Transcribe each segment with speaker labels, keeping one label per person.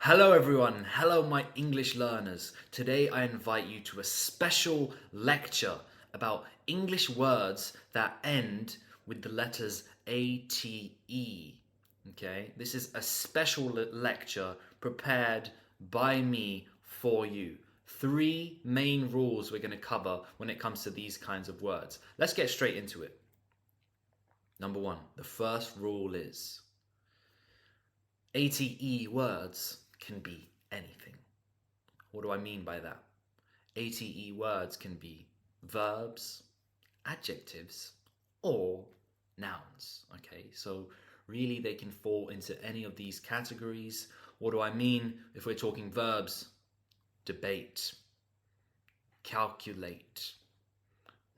Speaker 1: Hello everyone, hello my English learners. Today I invite you to a special lecture about English words that end with the letters ATE. Okay, this is a special lecture prepared by me for you. Three main rules we're going to cover when it comes to these kinds of words. Let's get straight into it. Number one, the first rule is ATE words can be anything. What do I mean by that? ATE words can be verbs, adjectives, or nouns. Okay, so really they can fall into any of these categories. What do I mean if we're talking verbs? Debate, calculate,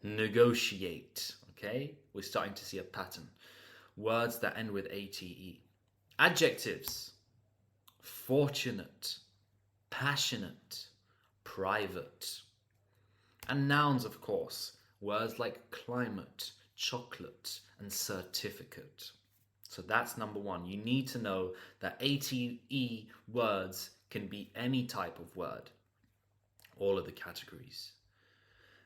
Speaker 1: negotiate. Okay, we're starting to see a pattern. Words that end with ATE. Adjectives: fortunate, passionate, private. And nouns, of course, words like climate, chocolate, and certificate. So that's number one. You need to know that ATE words can be any type of word, all of the categories.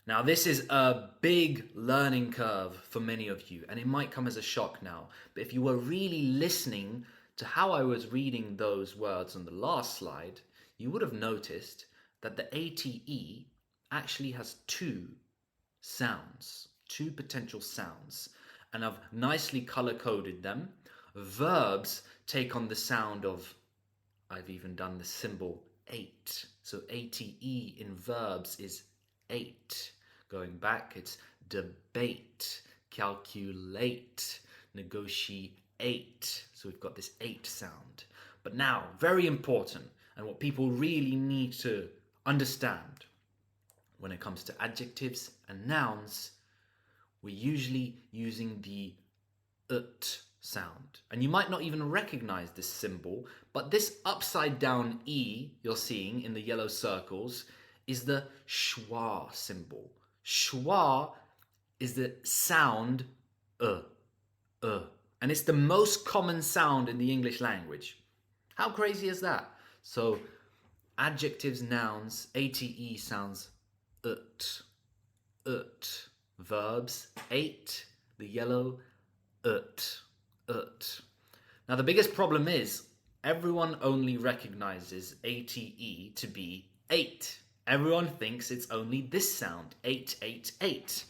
Speaker 1: Now, this is a big learning curve for many of you, and it might come as a shock now. But if you were really listening to how I was reading those words on the last slide, you would have noticed that the ATE actually has two sounds, two potential sounds, and I've nicely color coded them. Verbs take on the sound of, I've even done the symbol 8. So ATE in verbs is 8. Going back, it's debate, calculate, negotiate. So we've got this 8 sound. But now, very important, and what people really need to understand when it comes to adjectives and nouns, we're usually using the ut sound. And you might not even recognize this symbol, but this upside down E you're seeing in the yellow circles is the schwa symbol. Schwa is the sound and it's the most common sound in the English language. How crazy is that? So adjectives, nouns, ATE sounds ut. Verbs, 8, the yellow, ut. Now the biggest problem is everyone only recognizes ATE to be 8. Everyone thinks it's only this sound, 8.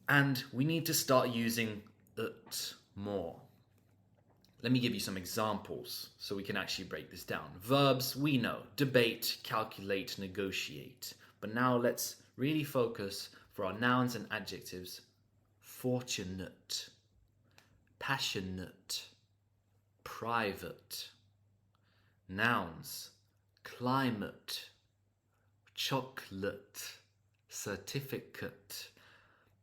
Speaker 1: And we need to start using ut more. Let me give you some examples so we can actually break this down. Verbs, we know, debate, calculate, negotiate. But now let's really focus for our nouns and adjectives. Fortunate, passionate, private. Nouns, climate, chocolate, certificate.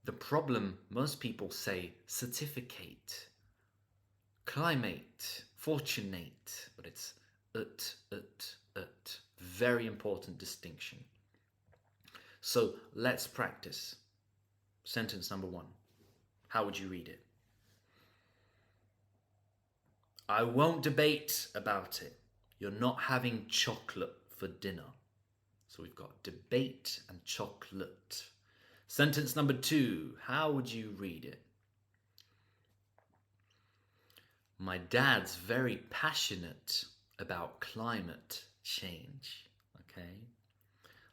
Speaker 1: The problem, most people say certificate, climate, fortunate, but it's ut. Very important distinction. So let's practice. Sentence number 1. How would you read it? I won't debate about it. You're not having chocolate for dinner. So we've got debate and chocolate. Sentence number 2. How would you read it? My dad's very passionate about climate change. Okay,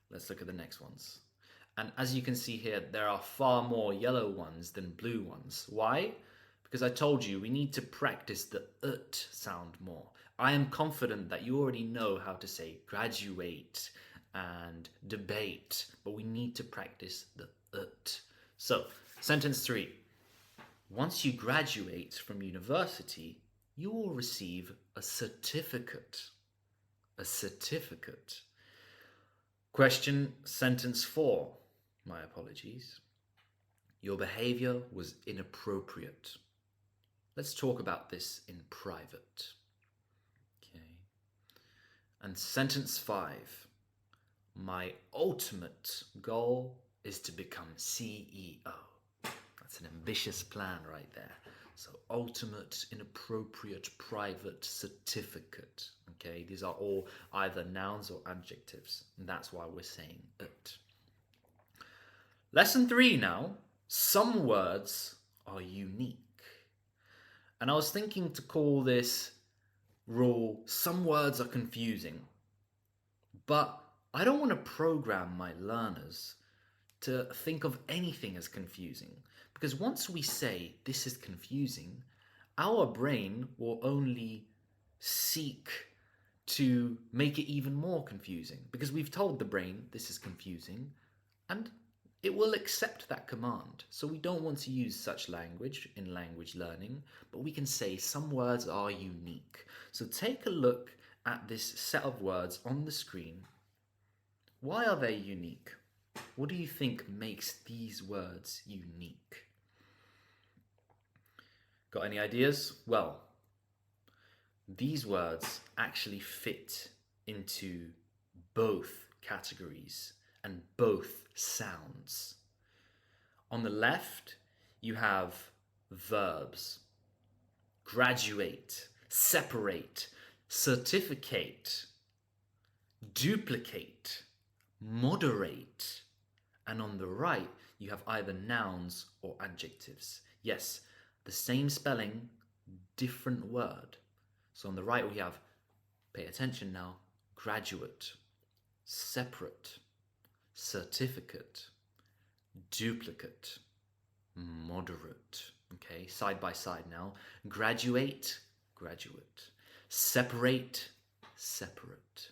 Speaker 1: let's look at the next ones. And as you can see here, there are far more yellow ones than blue ones. Why? Because I told you we need to practice the ut sound more. I am confident that you already know how to say graduate and debate, but we need to practice the ut. So, sentence 3. Once you graduate from university, you will receive a certificate. A certificate. Question sentence 4. My apologies. Your behavior was inappropriate. Let's talk about this in private. Okay. And sentence 5. My ultimate goal is to become CEO. That's an ambitious plan right there. So ultimate, inappropriate, private, certificate. Okay, these are all either nouns or adjectives, and that's why we're saying it. Lesson 3 now. Some words are unique. And I was thinking to call this rule, some words are confusing. But I don't want to program my learners to think of anything as confusing. Because once we say this is confusing, our brain will only seek to make it even more confusing. Because we've told the brain this is confusing, and it will accept that command. So we don't want to use such language in language learning, but we can say some words are unique. So take a look at this set of words on the screen. Why are they unique? What do you think makes these words unique? Got any ideas? Well, these words actually fit into both categories and both sounds. On the left, you have verbs: graduate, separate, certificate, duplicate, moderate. And on the right, you have either nouns or adjectives. Yes, the same spelling, different word. So on the right, we have, pay attention now, graduate, separate, certificate, duplicate, moderate. Okay, side by side now. Graduate, graduate. Separate, separate.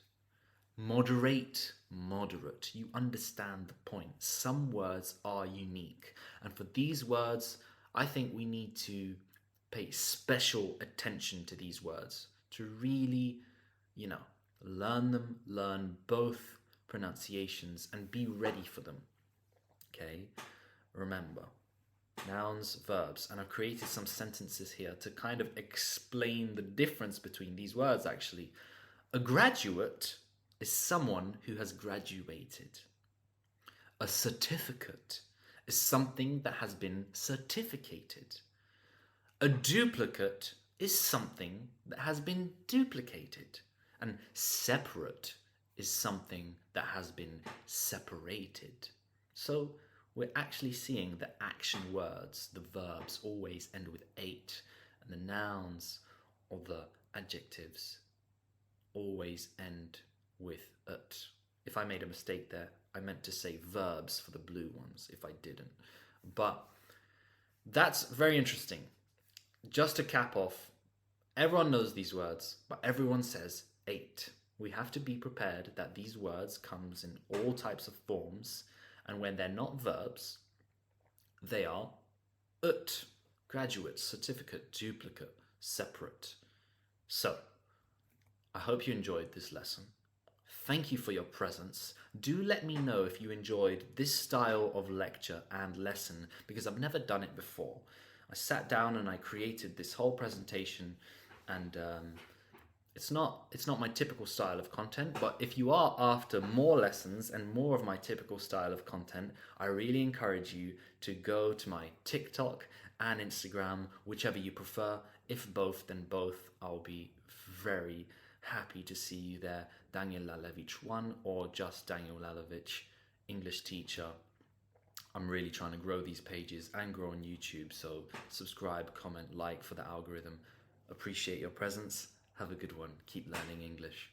Speaker 1: Moderate, moderate. You understand the point. Some words are unique. And for these words, I think we need to pay special attention to these words to really, learn them, learn both pronunciations, and be ready for them. Okay, remember, nouns, verbs, and I've created some sentences here to kind of explain the difference between these words actually. A graduate is someone who has graduated. A certificate is something that has been certificated. A duplicate is something that has been duplicated. And separate is something that has been separated. So we're actually seeing the action words, the verbs, always end with ate, and the nouns or the adjectives always end with it. If I made a mistake there, I meant to say verbs for the blue ones if I didn't. But that's very interesting. Just to cap off, everyone knows these words, but everyone says ate. We have to be prepared that these words comes in all types of forms, and when they're not verbs, they are ut, graduate, certificate, duplicate, separate. So, I hope you enjoyed this lesson. Thank you for your presence. Do let me know if you enjoyed this style of lecture and lesson, because I've never done it before. I sat down and I created this whole presentation, and it's not my typical style of content, but if you are after more lessons and more of my typical style of content, I really encourage you to go to my TikTok and Instagram, whichever you prefer. If both, then both. I'll be very happy to see you there. Daniel Lalevich 1 or just Daniel Lalevich, English teacher. I'm really trying to grow these pages and grow on YouTube, so subscribe, comment, like for the algorithm. Appreciate your presence. Have a good one. Keep learning English.